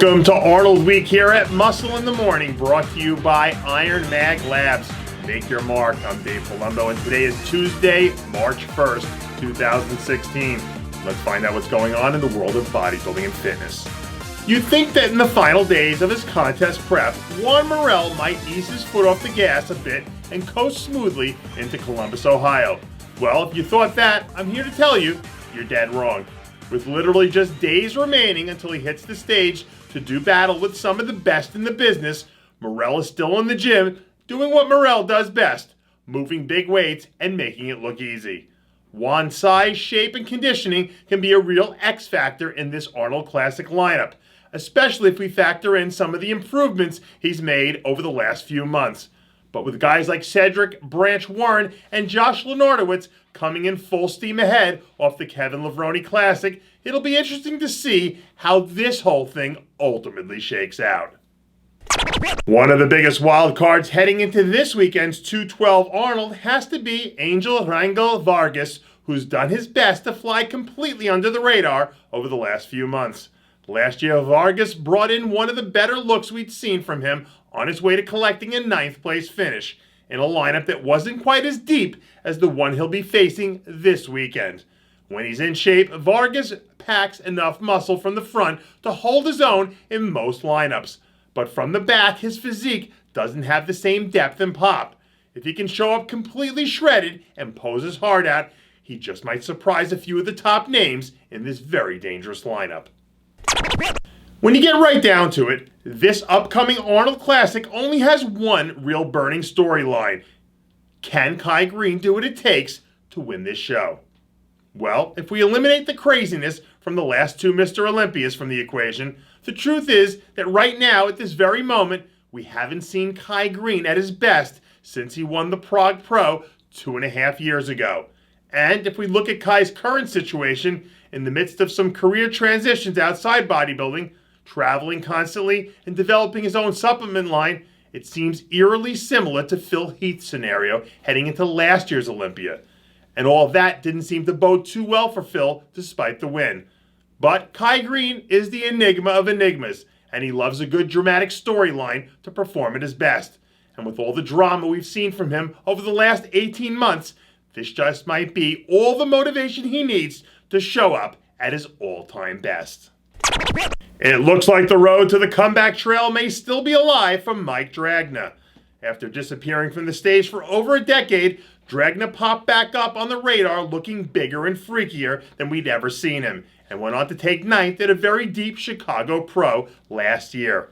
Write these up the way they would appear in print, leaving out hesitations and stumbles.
Welcome to Arnold Week here at Muscle in the Morning, brought to you by Iron Mag Labs. Make your mark. I'm Dave Palumbo, and today is Tuesday, March 1st, 2016. Let's find out what's going on in the world of bodybuilding and fitness. You'd think that in the final days of his contest prep, Juan Morel might ease his foot off the gas a bit and coast smoothly into Columbus, Ohio. Well, if you thought that, I'm here to tell you, you're dead wrong. With literally just days remaining until he hits the stage to do battle with some of the best in the business, Morel is still in the gym doing what Morel does best, moving big weights and making it look easy. Juan's size, shape, and conditioning can be a real X factor in this Arnold Classic lineup, especially if we factor in some of the improvements he's made over the last few months. But with guys like Cedric, Branch Warren, and Josh Lenardowitz coming in full steam ahead off the Kevin Levrone Classic, it'll be interesting to see how this whole thing ultimately shakes out. One of the biggest wild cards heading into this weekend's 212 Arnold has to be Angel Rangel Vargas, who's done his best to fly completely under the radar over the last few months. Last year, Vargas brought in one of the better looks we'd seen from him on his way to collecting a 9th place finish in a lineup that wasn't quite as deep as the one he'll be facing this weekend. When he's in shape, Vargas packs enough muscle from the front to hold his own in most lineups. But from the back, his physique doesn't have the same depth and pop. If he can show up completely shredded and pose his heart out, he just might surprise a few of the top names in this very dangerous lineup. When you get right down to it, this upcoming Arnold Classic only has one real burning storyline. Can Greene do what it takes to win this show? Well, if we eliminate the craziness from the last two Mr. Olympias from the equation, the truth is that right now, at this very moment, we haven't seen Greene at his best since he won the Prague Pro 2.5 years ago. And if we look at Kai's current situation, in the midst of some career transitions outside bodybuilding, traveling constantly, and developing his own supplement line, it seems eerily similar to Phil Heath's scenario heading into last year's Olympia. And all of that didn't seem to bode too well for Phil despite the win. But Greene is the enigma of enigmas, and he loves a good dramatic storyline to perform at his best. And with all the drama we've seen from him over the last 18 months, this just might be all the motivation he needs to show up at his all-time best. It looks like the road to the comeback trail may still be alive for Mike Dragna. After disappearing from the stage for over a decade, Dragna popped back up on the radar looking bigger and freakier than we'd ever seen him, and went on to take 9th at a very deep Chicago Pro last year.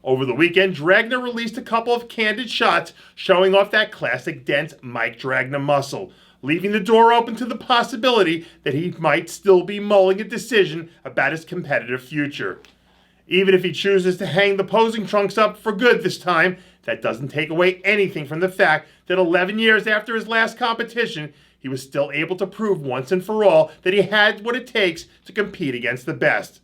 Over the weekend, Dragna released a couple of candid shots showing off that classic dense Mike Dragna muscle, leaving the door open to the possibility that he might still be mulling a decision about his competitive future. Even if he chooses to hang the posing trunks up for good this time, that doesn't take away anything from the fact that 11 years after his last competition, he was still able to prove once and for all that he had what it takes to compete against the best.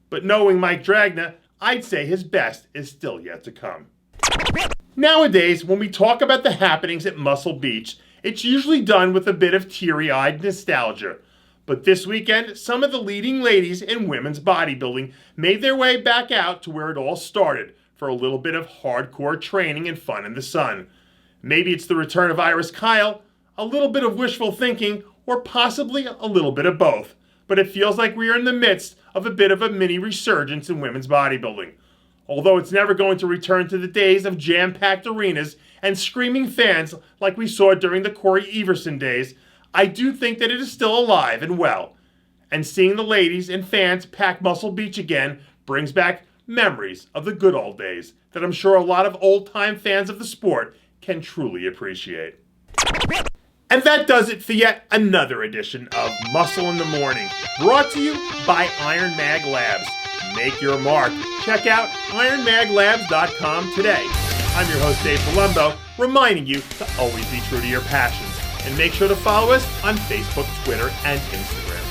But knowing Mike Dragna, I'd say his best is still yet to come. Nowadays, when we talk about the happenings at Muscle Beach, it's usually done with a bit of teary-eyed nostalgia. But this weekend, some of the leading ladies in women's bodybuilding made their way back out to where it all started for a little bit of hardcore training and fun in the sun. Maybe it's the return of Iris Kyle, a little bit of wishful thinking, or possibly a little bit of both. But it feels like we are in the midst of a bit of a mini resurgence in women's bodybuilding. Although it's never going to return to the days of jam-packed arenas and screaming fans like we saw during the Corey Everson days, I do think that it is still alive and well. And seeing the ladies and fans pack Muscle Beach again brings back memories of the good old days that I'm sure a lot of old-time fans of the sport can truly appreciate. And that does it for yet another edition of Muscle in the Morning, brought to you by Iron Mag Labs. Make your mark. Check out ironmaglabs.com today. I'm your host, Dave Palumbo, reminding you to always be true to your passions. And make sure to follow us on Facebook, Twitter, and Instagram.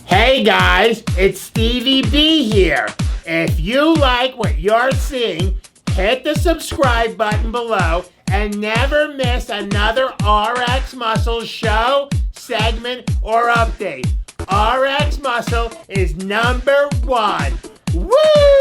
Hey guys, it's Stevie B here. If you like what you're seeing, hit the subscribe button below and never miss another RX Muscle show, segment, or update. RX Muscle is #1. Woo!